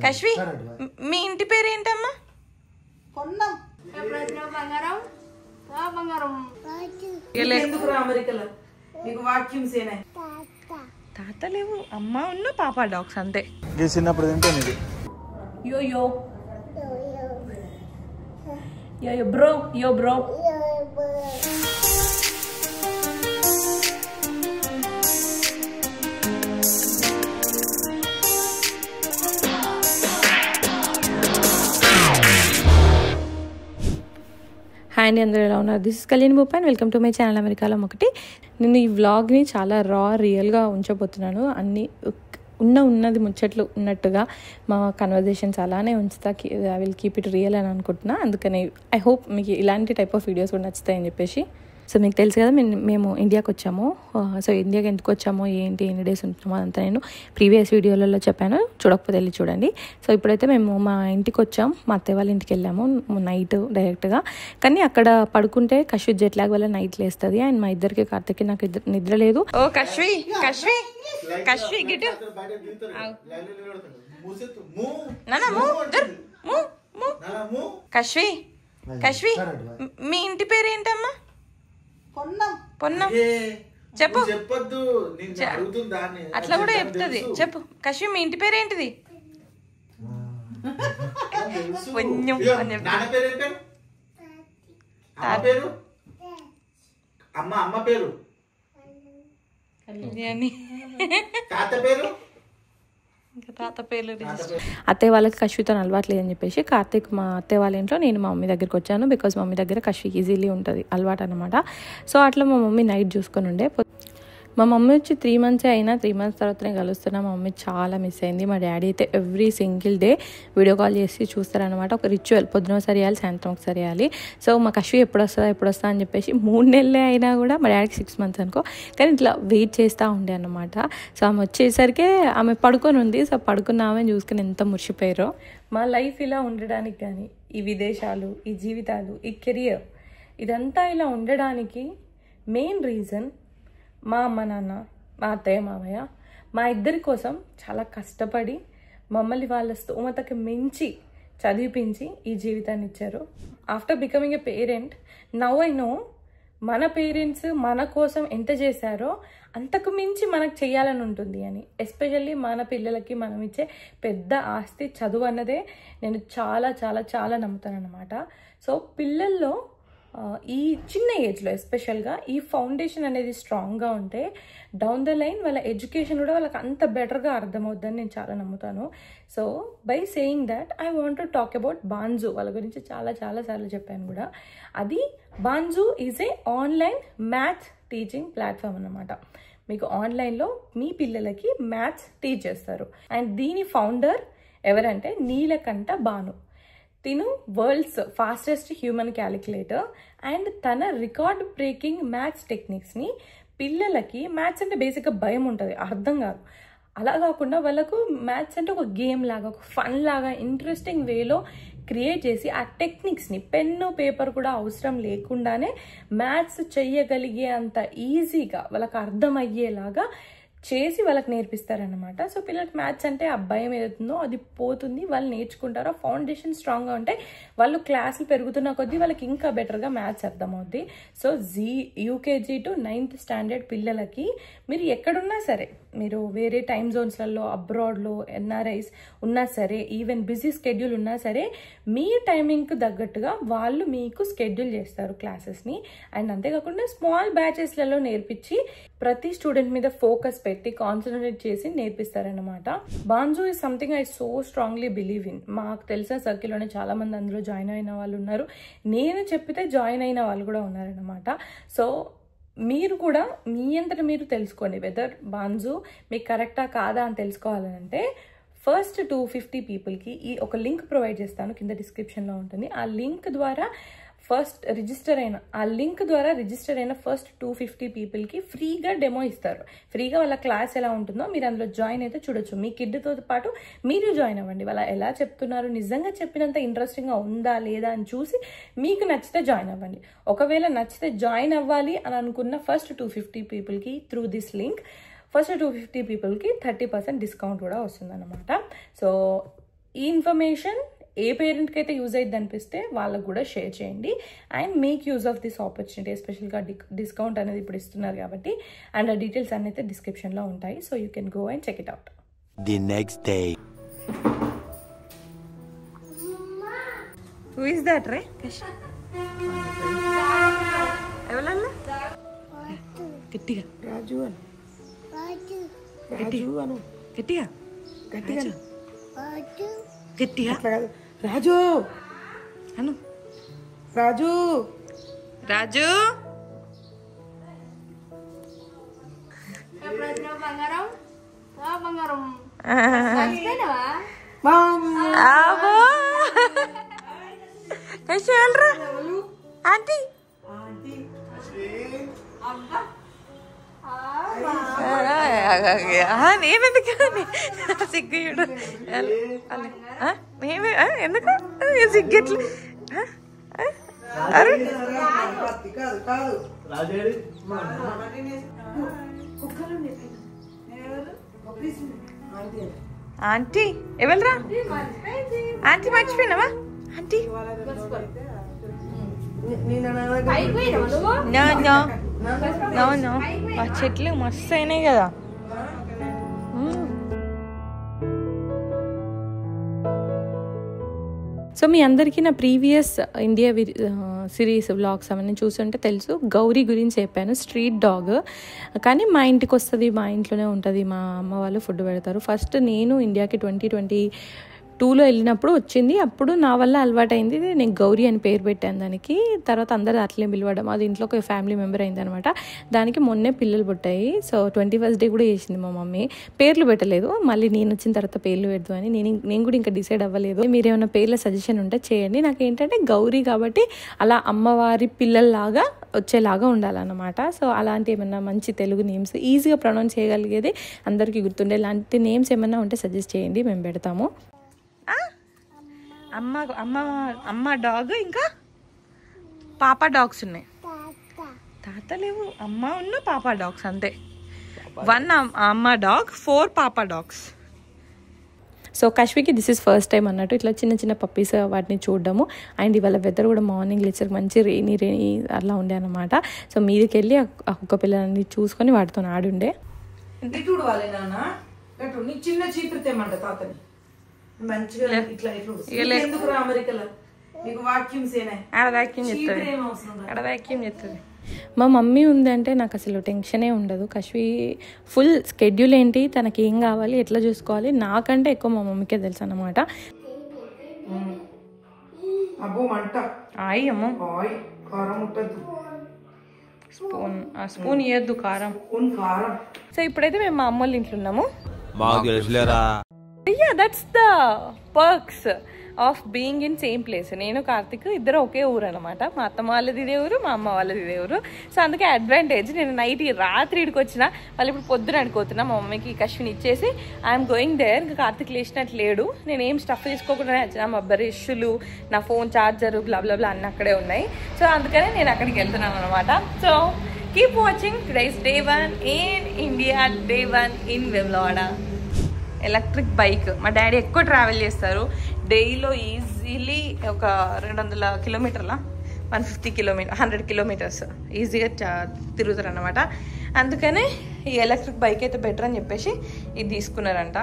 కశ్వి మీ ఇంటి పేరు ఏంటమ్మా? తాత లేవు, అమ్మ ఉన్న పాప డాగ్స్ అంతే. యో యో యో యో బ్రో యో బ్రో. హాయ్ అండి, అందరూ ఎలా ఉన్నారు? This is Kalyan Bhupan, welcome to my channel అమెరికాలో ఒకటి. నేను ఈ వ్లాగ్ని చాలా రియల్గా ఉంచబోతున్నాను. అన్నీ ఉన్నది ముచ్చట్లు ఉన్నట్టుగా మా కన్వర్జేషన్స్ అలానే ఉంచుతా. I will keep it real అని అనుకుంటున్నా. అందుకని ఐ హోప్ మీకు ఇలాంటి టైప్ ఆఫ్ వీడియోస్ కూడా నచ్చుతాయని చెప్పేసి. సో మీకు తెలుసు కదా, మేము ఇండియాకి వచ్చాము. సో ఇండియాకి ఎందుకు వచ్చామో, ఏంటి, ఎన్ని డేస్ ఉంటున్నామో అదంతా నేను ప్రీవియస్ వీడియోలలో చెప్పాను. చూడకపోతే వెళ్ళి చూడండి. సో ఇప్పుడైతే మేము మా ఇంటికి వచ్చాం. మా అత్తయ్య వాళ్ళ ఇంటికి వెళ్ళాము నైట్ డైరెక్ట్గా. కానీ అక్కడ పడుకుంటే కశ్వి జెట్ లాగ్ వల్ల నైట్ లేస్తుంది. అండ్ మా ఇద్దరికి, కార్తిక్కి నాకు నిద్ర లేదు. ఓ కశ్వి కశ్వి కశ్వి గిట్ కశ్వి కశ్వి మీ ఇంటి పేరు ఏంటమ్మా? పొన్నం. చెప్పు. అట్లా కూడా చెప్తుంది. చెప్పు కశ్వి మీ ఇంటి పేరు ఏంటిది? అత్తయ్య వాళ్ళకి కశ్వితో అలవాట్లేదని చెప్పేసి కార్తిక్ మా అత్తయ్య వాళ్ళ ఇంట్లో, నేను మా మమ్మీ దగ్గరికి వచ్చాను. బికాజ్ మమ్మీ దగ్గర కశ్వి ఈజీలీ ఉంటుంది, అలవాటు అనమాట. సో అట్లా మా మమ్మీ నైట్ చూసుకొని ఉండే. మా మమ్మీ వచ్చి 3 months అయినా 3 months తర్వాతనే కలుస్తున్నా. మా మమ్మీ చాలా మిస్ అయింది. మా డాడీ అయితే every single day video call చేసి చూస్తారనమాట. ఒక రిచువల్, పొద్దున ఒకసారి వేయాలి, సాయంత్రం ఒకసారి వేయాలి. సో మా కశ్వి ఎప్పుడు వస్తా అని చెప్పేసి 3 నెలలే అయినా కూడా, మా డాడీకి 6 months అనుకో, కానీ ఇట్లా వెయిట్ చేస్తూ ఉండే అనమాట. సో ఆమె వచ్చేసరికి ఆమె పడుకొని ఉంది. సో పడుకున్న ఆమె చూసుకుని ఎంత మురిసిపోయారో. మా లైఫ్ ఇలా ఉండడానికి కానీ, ఈ విదేశాలు, ఈ జీవితాలు, ఈ కెరియర్, ఇదంతా ఇలా ఉండడానికి మెయిన్ రీజన్ మా అమ్మ నాన్న, మా అత్తయ్య మామయ్య మా ఇద్దరి కోసం చాలా కష్టపడి మమ్మల్ని వాళ్ళ స్తోమతకి మించి చదివిపించి ఈ జీవితాన్ని ఇచ్చారు. After becoming a parent, now I know మన పేరెంట్స్ మన కోసం ఎంత చేశారో అంతకు మించి మనకు చేయాలని ఉంటుంది అని. ఎస్పెషల్లీ మన పిల్లలకి మనం ఇచ్చే పెద్ద ఆస్తి చదువు అన్నదే నేను చాలా చాలా చాలా నమ్ముతాను అనమాట. సో పిల్లల్లో ఈ చిన్న ఏజ్లో ఎస్పెషల్గా ఈ ఫౌండేషన్ అనేది స్ట్రాంగ్గా ఉంటే డౌన్ ద లైన్ వాళ్ళ ఎడ్యుకేషన్ కూడా వాళ్ళకి అంత బెటర్గా అర్థమవుద్దని నేను చాలా నమ్ముతాను. So by saying that I want to talk about Bhanzu. వాళ్ళ గురించి చాలా సార్లు చెప్పాను కూడా. అది Bhanzu is a online maths teaching platform అన్నమాట. మీకు ఆన్లైన్లో మీ పిల్లలకి మ్యాథ్స్ టీచ్ చేస్తారు. అండ్ దీని ఫౌండర్ ఎవరంటే నీలకంఠ భాను. తిను world's fastest human calculator. And తన రికార్డ్ బ్రేకింగ్ మ్యాథ్స్ టెక్నిక్స్ని పిల్లలకి, మ్యాథ్స్ అంటే బేసిక్గా భయం ఉంటుంది, అర్థం కాదు, అలా కాకుండా వాళ్ళకు మ్యాథ్స్ అంటే ఒక గేమ్ లాగా, ఒక ఫన్ లాగా, ఇంట్రెస్టింగ్ వేలో క్రియేట్ చేసి ఆ టెక్నిక్స్ని పెన్ను పేపర్ కూడా అవసరం లేకుండానే మ్యాథ్స్ చెయ్యగలిగే అంత ఈజీగా వాళ్ళకి అర్థమయ్యేలాగా చేసి వాళ్ళకి నేర్పిస్తారనమాట. సో పిల్లలకి మ్యాథ్స్ అంటే ఆ భయం ఏదవుతుందో అది పోతుంది, వాళ్ళు నేర్చుకుంటారు. ఫౌండేషన్ స్ట్రాంగ్గా ఉంటే వాళ్ళు క్లాసులు పెరుగుతున్న కొద్దీ వాళ్ళకి ఇంకా బెటర్గా మ్యాథ్స్ అర్థమవుద్ది. So UKG to 9th standard పిల్లలకి మీరు ఎక్కడున్నా సరే, మీరు వేరే టైం జోన్స్లలో, అబ్రాడ్లో, ఎన్ఆర్ఐస్ ఉన్నా సరే, ఈవెన్ బిజీ స్కెడ్యూల్ ఉన్నా సరే, మీ టైమింగ్కి తగ్గట్టుగా వాళ్ళు మీకు స్కెడ్యూల్ చేస్తారు క్లాసెస్ని. అండ్ అంతేకాకుండా స్మాల్ బ్యాచెస్లలో నేర్పించి ప్రతి స్టూడెంట్ మీద ఫోకస్ పెట్టి కాన్సన్ట్రేట్ చేసి నేర్పిస్తారనమాట. Bhanzu is something I so strongly believe in. మాకు తెలిసిన సర్కిల్లోనే చాలా మంది అందులో జాయిన్ అయిన వాళ్ళు ఉన్నారు. నేను చెప్పితే జాయిన్ అయిన వాళ్ళు కూడా ఉన్నారనమాట. సో మీరు కూడా మీ అంతటా మీరు తెలుసుకోండి వెదర్ బాన్జు మీకు కరెక్టా కాదా అని తెలుసుకోవాలంటే ఫస్ట్ 250 పీపుల్కి ఈ ఒక లింక్ ప్రొవైడ్ చేస్తాను, కింద డిస్క్రిప్షన్లో ఉంటుంది. ఆ లింక్ ద్వారా రిజిస్టర్ అయిన ఫస్ట్ 250 పీపుల్కి ఫ్రీగా డెమో ఇస్తారు. ఫ్రీగా వాళ్ళ క్లాస్ ఎలా ఉంటుందో మీరు అందులో జాయిన్ అయితే చూడొచ్చు. మీ కిడ్తో పాటు మీరు జాయిన్ అవ్వండి. వాళ్ళ ఎలా చెప్తున్నారు, నిజంగా చెప్పినంత ఇంట్రెస్టింగ్గా ఉందా లేదా అని చూసి మీకు నచ్చితే జాయిన్ అవ్వండి. ఒకవేళ నచ్చితే జాయిన్ అవ్వాలి అని అనుకున్న ఫస్ట్ 250 పీపుల్కి త్రూ దిస్ లింక్, ఫస్ట్ 250 పీపుల్కి 30% డిస్కౌంట్ కూడా వస్తుందన్నమాట. సో ఈ ఇన్ఫర్మేషన్ ఏ పేరెంట్కి అయితే యూజ్ అయ్యింది అనిపిస్తే వాళ్ళకు కూడా షేర్ చేయండి and make use of this opportunity. ఎస్పెషల్గా డిస్కౌంట్ అనేది ఇప్పుడు ఇస్తున్నారు కాబట్టి, అండ్ ఆ డీటెయిల్స్ అన్నీ అయితే డిస్క్రిప్షన్లో ఉంటాయి. So you can go and check it out. The next day. Who is that, Ray? ఎవరన్నా గట్టిగా రాజు అను, రాజు అను, గట్టిగా గట్టిగా గట్టిగా రాజు అను, రాజు రాజు. ఆంటీ నేనెందుకు సిగ్గుడు ఎందుకు సిగ్గెట్లు ఆంటీ ఎవరురా ఆంటీ మర్చిపోయినావా ఆంటీ ఆ చెట్లు మస్తు అయినాయి కదా. సో మీ అందరికీ నా ప్రీవియస్ ఇండియా సిరీస్ వ్లాగ్స్ అవన్నీ చూస్తుంటే తెలుసు, గౌరీ గురించి చెప్పాను. స్ట్రీట్ డాగ్, కానీ మా ఇంటికి వస్తుంది, మా ఇంట్లోనే ఉంటుంది, మా అమ్మ వాళ్ళు ఫుడ్ పెడతారు. ఫస్ట్ నేను ఇండియాకి 2022లో వెళ్ళినప్పుడు వచ్చింది. అప్పుడు నా వల్ల అలవాటైంది, నేను గౌరీ అని పేరు పెట్టాను దానికి. తర్వాత అందరూ అట్లే పిలవడం, అది ఇంట్లో ఒక ఫ్యామిలీ మెంబర్ అయింది అనమాట. దానికి మొన్నే పిల్లలు పుట్టాయి. సో 21st డే కూడా చేసింది మా మమ్మీ. పేర్లు పెట్టలేదు, మళ్ళీ నేను వచ్చిన తర్వాత పేర్లు పెడదు అని నేను కూడా ఇంకా డిసైడ్ అవ్వలేదు. మీరు ఏమైనా పేర్ల సజెషన్ ఉంటే చేయండి. నాకు ఏంటంటే గౌరీ కాబట్టి అలా అమ్మవారి పిల్లల్లాగా వచ్చేలాగా ఉండాలన్నమాట. సో అలాంటి ఏమైనా మంచి తెలుగు నేమ్స్ ఈజీగా ప్రొనౌన్స్ చేయగలిగేది, అందరికీ గుర్తుండే ఇలాంటి నేమ్స్ ఏమైనా ఉంటే సజెస్ట్ చేయండి, మేము పెడతాము. అమ్మ డాగ్ ఇంకా పాపా డాగ్స్ ఉన్నాయి. తాత లేవు, అమ్మ ఉన్న పాపా డాగ్స్ అంతే. 1 అమ్మ డాగ్, 4 పాపా డాగ్స్. సో కశ్వికి దిస్ ఇస్ ఫస్ట్ టైం అన్నట్టు ఇట్లా చిన్న చిన్న పప్పీస్ వాటిని చూడడము. అండ్ ఇవాళ వెదర్ కూడా మార్నింగ్ లేచరికి మంచి రెయినీ అలా ఉండే అనమాట. సో మీదకి వెళ్ళి ఆ కుక్క పిల్లలని చూసుకొని వాటితో ఆడుండే. చిన్న చీపురు తెమ్మంట తాతని మంచిగా ఇట్లా వ్యాక్యూమ్ చేస్తుంది. మా మమ్మీ ఉందంటే నాకు అసలు టెన్షనే ఉండదు. కశ్వి ఫుల్ స్కెడ్యూల్ ఏంటి, తనకి ఏం కావాలి, ఎట్లా చూసుకోవాలి, నాకంటే ఎక్కువ మా మమ్మీకే తెలుసు అన్నమాట. స్పూన్ ఇవ్వద్దు కారం. సో ఇప్పుడైతే మేము మా అమ్మ వాళ్ళ ఇంట్లో ఉన్నాము. Yeah, that's the perks of being in same place. నేను కార్తిక్ ఇద్దరు ఒకే ఊరు అనమాట. మా అత్తమ్మ వాళ్ళది ఇదే ఊరు, మా అమ్మ వాళ్ళది ఇదే ఊరు. సో అందుకే అడ్వాంటేజ్. నేను రాత్రి ఇడికి వచ్చిన, వాళ్ళు ఇప్పుడు పొద్దున అనుకోతున్నా. మా మమ్మీకి కశ్విని ఇచ్చేసి ఐఎమ్ గోయింగ్ దేర్. ఇంకా కార్తిక్ లేచినట్టు లేడు. నేను ఏం స్టఫ్ తీసుకోకుండానే వచ్చిన. మా బ్రష్లు, నా ఫోన్ ఛార్జరు, బ్లా అన్నీ అక్కడే ఉన్నాయి. సో అందుకనే నేను అక్కడికి వెళ్తున్నాను అనమాట. So keep watching. Today's Day 1 in India, Day 1 in Vemlawada. Electric bike మా డాడీ ఎక్కువ ట్రావెల్ చేస్తారు. డైలో ఈజీలీ ఒక 200 కిలోమీటర్ల 100 కిలోమీటర్స్ ఈజీగా తిరుగుతారు అనమాట. అందుకనే ఈ ఎలక్ట్రిక్ బైక్ అయితే బెటర్ అని చెప్పేసి ఇది తీసుకున్నారంట.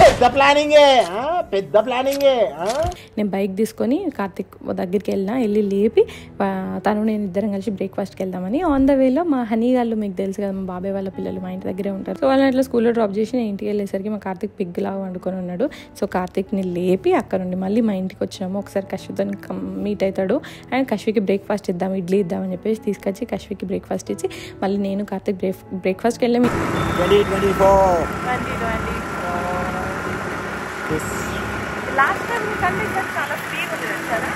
పెద్ద ప్లానింగే. నేను బైక్ తీసుకొని కార్తిక్ దగ్గరికి వెళ్ళి లేపి తను నేను ఇద్దరం కలిసి బ్రేక్ఫాస్ట్కి వెళ్దామని. ఆన్ ద వేలో మా హనీ వాళ్ళు మీకు తెలుసు కదా, మా బాబాయ్ వాళ్ళ పిల్లలు మా ఇంటి దగ్గరే ఉంటారు. సో వాళ్ళని అట్లా స్కూల్లో డ్రాప్ చేసి నేను ఇంటికి వెళ్ళేసరికి మా కార్తిక్ పిగ్ లాగా వండుకొని ఉన్నాడు. సో కార్తిక్ని లేపి అక్కడ నుండి మళ్ళీ మా ఇంటికి వచ్చినాము. ఒకసారి కశ్వితో మీట్ అవుతాడు అండ్ కశ్వికి బ్రేక్ఫాస్ట్ ఇద్దాం, ఇడ్లీ ఇద్దామని చెప్పేసి తీసుకొచ్చి కశ్వికి బ్రేక్ఫాస్ట్ ఇచ్చి మళ్ళీ నేను కార్తిక్ బ్రేక్ఫాస్ట్కి వెళ్ళాము. లాస్ట్ టైం కంటే చాలా ఫ్రీగా ఉంది కదా.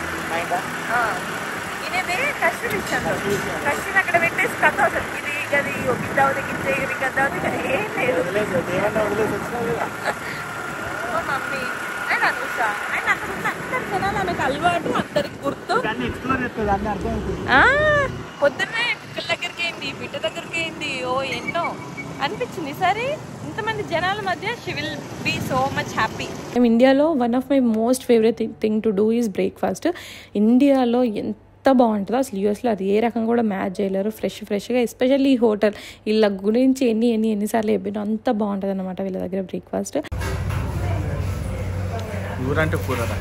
ఇదే కశ్మీర్ ఇచ్చాను. కశ్మీర్ అక్కడ పెట్టేసి కథ అవుతుంది. ఇది గది గిద్దవుతుంది, గిద్ద కథ అవుతుంది, ఏం లేదు. మా మమ్మీ అండ్ అనుష అండ్ అక్కడ ఉన్న అందరి జనాలు నాకు అలవాటు, అందరికి గుర్తు. పొద్దున్నే పిక్కల దగ్గరికి అయింది, బిడ్డ దగ్గరికి అయింది, ఓ ఎన్నో అనిపించింది సరే ఇంతమంది జనాల మధ్య she will be so much happy. ఇండియాలో one of my most favourite thing to do is breakfast. ఇండియాలో ఎంత బాగుంటుందో అసలు యూఎస్లో అది ఏ రకం కూడా మ్యాచ్ చేయలేరు. ఫ్రెష్గా ఎస్పెషల్లీ ఈ హోటల్ వీళ్ళ గురించి ఎన్నిసార్లు చెప్పినా అంత బాగుంటుంది అనమాట వీళ్ళ దగ్గర బ్రేక్ఫాస్ట్. ఊరంటే కూరరా.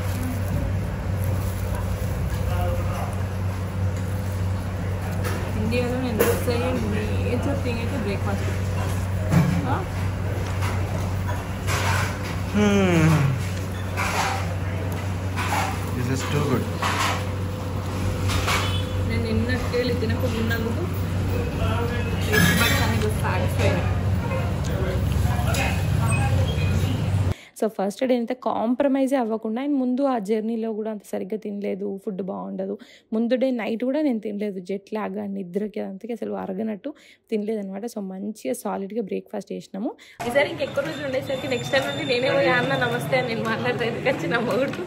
ఇండియాలో నేను మేజర్ థింగ్ అయితే breakfast. This is too good. నేను నిన్నటికెళ్ళి తినకుంటున్నందుకు సాటిస్ఫైడ్. సో ఫస్ట్ డే అయితే కాంప్రమైజే అవ్వకుండా ఆయన ముందు ఆ జర్నీలో కూడా అంత సరిగ్గా తినలేదు, ఫుడ్ బాగుండదు. ముందు డే నైట్ కూడా నేను తినలేదు, జెట్ లాగ్ కానీ నిద్రకి అంతకే అసలు అరగనట్టు తినలేదు అనమాట. సో మంచిగా సాలిడ్గా బ్రేక్ఫాస్ట్ చేసినాము. ఈసారి ఇంకెక్కువ రోజులు ఉండేసరికి నెక్స్ట్ టైం నుండి నేనే పోయి అన్న నమస్తే అని నేను మాట్లాడతా. ఎందుకంటే నా మొగుడు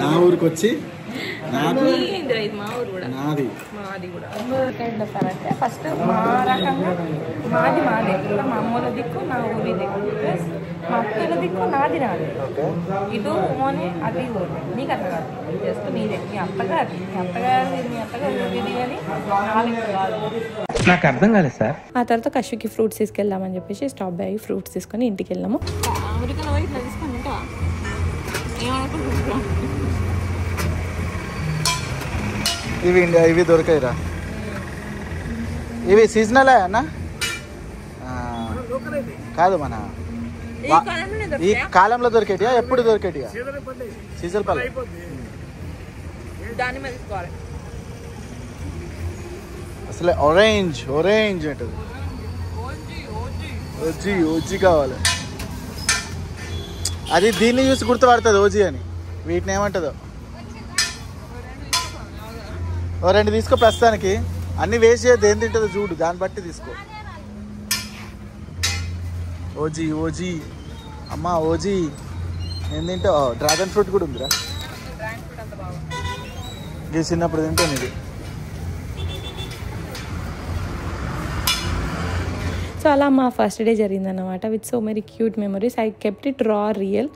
నా ఊరికి వచ్చి ఇది మా ఊరు కూడా మాది కూడా అంటే ఫస్ట్ మా రకంగా మాదే మా అమ్మల దిక్కు నా ఊరి దిక్కు ప్లస్ మా అక్కల దిక్కు నాది ఇటు ఓనే అది ఊరు. నీకు అట్లా కాదు, జస్ట్ నీదే. మీ అత్తగారు ఇది అని నాకు అర్థం కాలేదు సార్. ఆ తర్వాత కష్యూకి ఫ్రూట్స్ తీసుకెళ్దామని చెప్పేసి స్టాప్ బై ఫ్రూట్స్ తీసుకొని ఇంటికి వెళ్ళాము. అమెరికాలో పోయి ఇట్లా తీసుకొని ఉంటా ఏమనుకుంటున్నా. ఇవి దొరికాయిరా. ఇవి సీజనల్ అన్న కాదు, మన ఈ కాలంలో దొరికేటియా ఎప్పుడు దొరికేటియా? సీజన్ పల్లె అసలు ఆరెంజ్ అంటది. ఓజీ కావాలి. అది దీన్ని చూసి గుర్తుపడుతుంది ఓజీ అని. వీటిని ఏమంటుందో ఓ 2 తీసుకో. ప్రస్తుతానికి అన్ని వేస్ట్ చేయదు, ఏం తింటుందో చూడు, దాన్ని బట్టి తీసుకో. ఓజీ అమ్మా ఓజీ ఏం తింటావు? డ్రాగన్ ఫ్రూట్ కూడా ఉందిరా, ఇది చిన్నప్పుడు తింటాను. ఇది సో అలా మా ఫస్ట్ డే జరిగిందన్నమాట with so many cute memories. I kept it రా రియల్.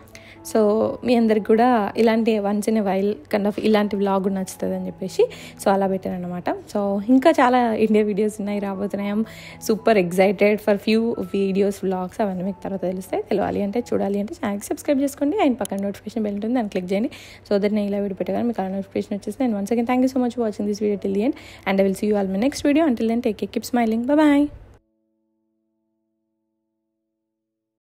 సో మీ అందరికి కూడా ఇలాంటి once in a while kind of ఇలాంటి వ్లాగ్ నచ్చుతుంది అని చెప్పేసి సో అలా పెట్టాను అనమాట. సో ఇంకా చాలా ఇండియా వీడియోస్ ఉన్నాయి, రాబోతున్నాయి. I'm super excited for few videos vlogs. అవన్నీ మీకు తర్వాత తెలుస్తాయి. తెలియాలి అంటే చూడాలి అంటే ఛానల్కి సబ్స్క్రైబ్ చేసుకోండి. అండ్ పక్కన నోటిఫికేషన్ బెల్ ఉంటుంది, దాన్ని క్లిక్ చేయండి. సో దట్ నేను ఇలా వీడియో పెట్టగానే మీకు ఆ నోటిఫికేషన్ వచ్చేసి. And once again thank you so much for watching this video till the end. And I will see you all my next video. Until then take care, keep smiling, bye bye.